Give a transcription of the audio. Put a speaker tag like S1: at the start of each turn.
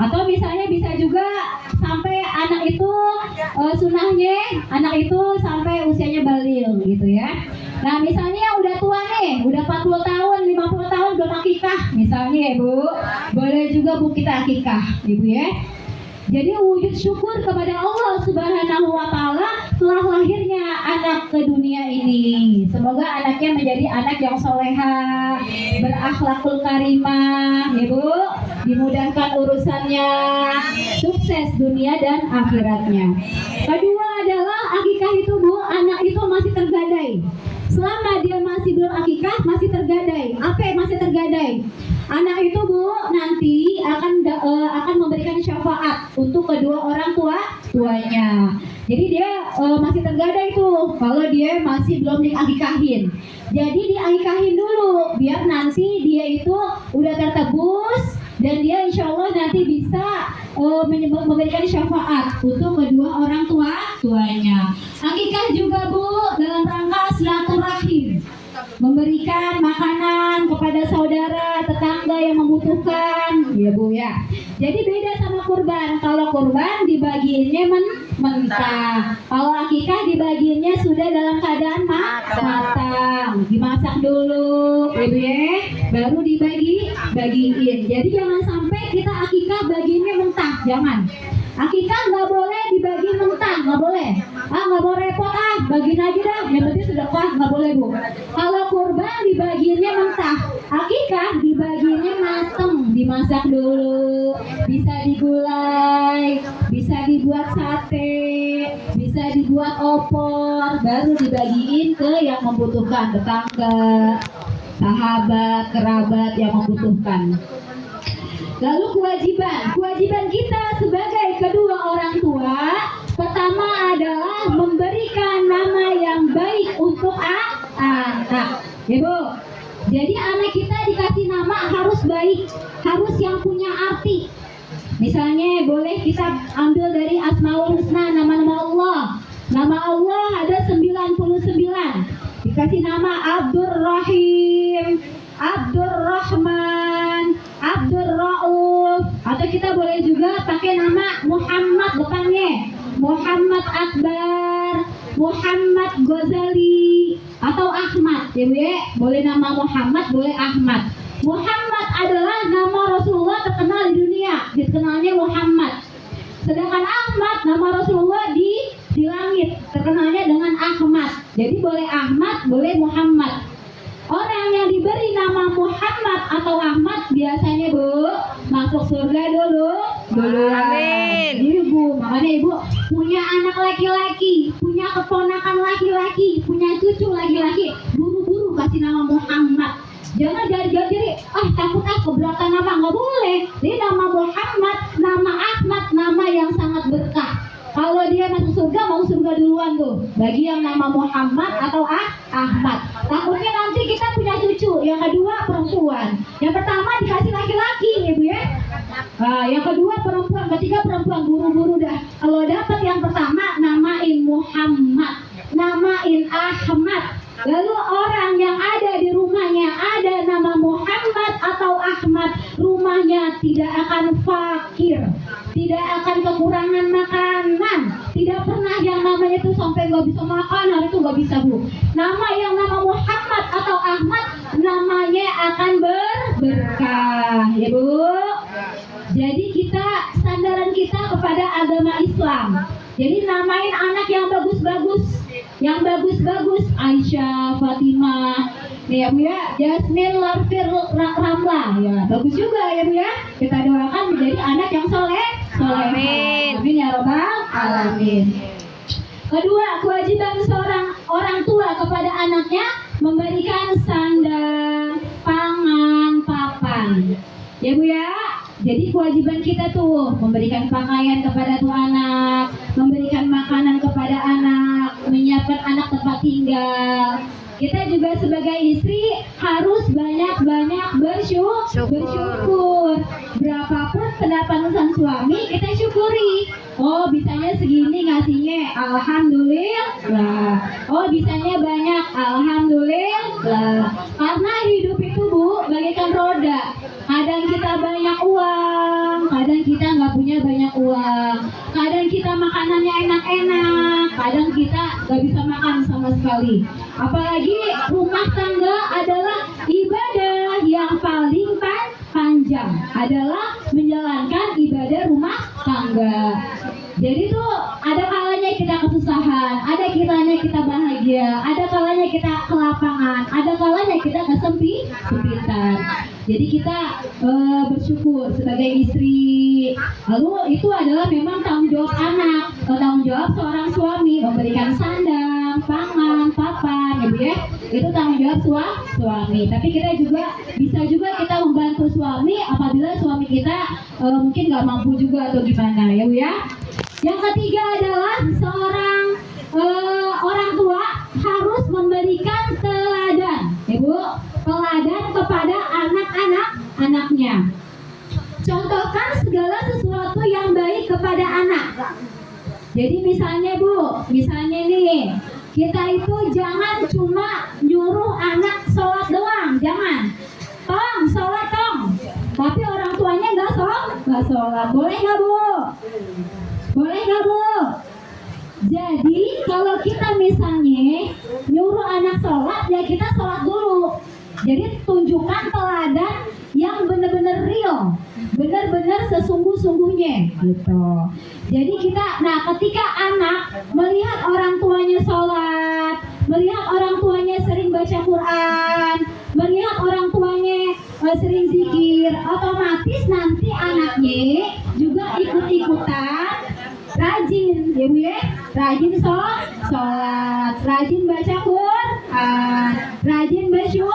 S1: Atau misalnya bisa juga sampai anak itu sunahnya anak itu sampai usianya baligh gitu ya. Nah misalnya yang udah tua nih, udah 40 tahun, 50 tahun belum akikah misalnya ya Bu, boleh juga Bu kita akikah Ibu ya. Jadi wujud syukur kepada Allah Subhanahu wa Ta'ala telah lahirnya anak ke dunia ini. Semoga anaknya menjadi anak yang soleha, berakhlakul karimah, ya Bu, dimudahkan urusannya, sukses dunia dan akhiratnya. Kedua adalah akikah itu Bu, anak itu masih tergadai. Selama dia masih belum akikah, masih tergadai. Apa yang masih tergadai? Anak itu Bu nanti akan memberikan syafaat untuk kedua orang tuanya. Jadi dia masih tergadai tuh kalau dia masih belum diakikahin. Jadi diakikahin dulu biar nanti dia itu udah tertebus dan dia insya Allah nanti bisa memberikan syafaat untuk kedua orang tuanya. Akikah juga Bu dalam rangka silaturahim, memberikan makanan kepada saudara, tetangga yang membutuhkan, ya Bu ya. Jadi beda sama kurban. Kalau kurban dibagiinnya mentah. Kalau akikah dibagiinnya sudah dalam keadaan matang, dimasak dulu, ya Bu ya, baru bagiin. Jadi jangan sampai kita akikah bagiinnya mentah, jangan. Akikah nggak boleh dibagi mentah, nggak boleh. Nggak boleh repot bagiin aja dah. Yang penting sedekah, nggak boleh Bu. Kalau kurban dibagiinnya mentah, akikah dibagiinnya mateng, dimasak dulu, bisa digulai, bisa dibuat sate, bisa dibuat opor, baru dibagiin ke yang membutuhkan, tetangga, sahabat, kerabat yang membutuhkan. Lalu kewajiban kita sebagai kedua orang tua, pertama adalah memberikan nama yang baik untuk anak, ya Bu. Jadi anak kita dikasih nama harus baik, harus yang punya arti. Misalnya boleh kita ambil dari Asmaul Husna, nama-nama Allah. Nama Allah ada 99. Dikasih nama Abdur Rahim, Abdur Rahman, Abdur Rauf, atau kita boleh juga pakai nama Muhammad depannya, Muhammad Akbar, Muhammad Ghazali, atau Ahmad, ya Bu ya. Boleh nama Muhammad, boleh Ahmad. Muhammad adalah nama Rasulullah terkenal di dunia, dikenalnya Muhammad. Sedangkan Ahmad, nama Rasulullah di langit, terkenalnya dengan Ahmad. Jadi boleh Ahmad, boleh Muhammad. Orang yang diberi nama Muhammad atau Ahmad biasanya Bu masuk surga dulu.
S2: Amin.
S1: Ibu, makanya Ibu punya anak laki-laki, punya keponakan laki-laki, punya cucu laki-laki, buru-buru kasih nama Muhammad. Jangan jadi takut keberatan nama, nggak boleh. Ini nama Muhammad, nama Ahmad, nama yang sangat berkah. Kalau dia masuk surga duluan tuh. Bagi yang nama Muhammad atau Ahmad. Takutnya nanti kita punya cucu, yang kedua perempuan. Yang pertama dikasih laki-laki, Ibu ya. Yang kedua perempuan, ketiga perempuan, buru-buru dah. Kalau dapat yang pertama namain Muhammad, namain Ahmad. Lalu orang yang ada di rumahnya ada nama Muhammad atau Ahmad, rumahnya tidak akan fakir, tidak akan kekurangan makanan, tidak pernah yang namanya itu sampai nggak bisa makan, hari itu nggak bisa Bu. Nama yang nama Muhammad atau Ahmad namanya akan berkah, ya Bu. Jadi kita sandaran kita kepada agama Islam. Jadi namain anak yang bagus-bagus, Aisyah, Fatimah, nih ya Bu ya, Jasmine, Larfir, Ramla, ya bagus juga ya Bu ya. Kita doakan menjadi anak yang soleh. Amin. Amin ya Rabbal Alamin. Kedua, kewajiban seorang orang tua kepada anaknya memberikan sandang, pangan, papan. Ya Bu ya. Jadi kewajiban kita tuh memberikan pakaian kepada tuh anak, memberikan makanan kepada anak, menyiapkan anak tempat tinggal. Kita juga sebagai istri harus banyak-banyak bersyukur. Berapapun pendapatan suami kita syukuri. Oh bisanya segini ngasihnya, alhamdulillah. Oh bisanya banyak, alhamdulillah. Karena hidup itu Bu bagaikan roda. Kadang kita banyak uang, kadang kita nggak punya banyak uang. Kadang kita makanannya enak-enak, kadang kita nggak bisa makan sama sekali. Apalagi rumah tangga adalah ibadah yang paling panjang, adalah menjalankan ibadah rumah tangga. Jadi tuh ada kalanya kita kesusahan, ada kalanya kita bahagia, ada kalanya kita kelapangan, ada kalanya kita kesempitan. Jadi kita bersyukur sebagai istri. Lalu itu adalah memang tanggung jawab anak, tanggung jawab seorang suami memberikan sandang, pangan, papan, ya. Itu tanggung jawab suami. Tapi kita juga bisa kita membantu suami apabila suami kita mungkin nggak mampu juga atau gimana, ya Bu ya. Yang ketiga adalah seorang orang tua harus memberikan teladan, Ibu, teladan kepada anak-anaknya. Contohkan segala sesuatu yang baik kepada anak. Jadi misalnya Bu, nih, kita itu jangan cuma nyuruh anak sholat doang, jangan. Tong, sholat tong. Tapi orang tuanya nggak sholat. Boleh nggak Bu? Boleh nggak Bu? Jadi kalau kita misalnya nyuruh anak sholat, ya kita sholat dulu. Jadi tunjukkan teladan yang benar-benar real, benar-benar sesungguh-sungguhnya gitu. Jadi ketika anak melihat orang tuanya sholat, melihat orang tuanya sering baca Quran, melihat orang tuanya sering zikir, otomatis nanti anaknya juga ikut-ikutan rajin, ya Bu ya, rajin sholat, rajin baca Quran, rajin berzikir.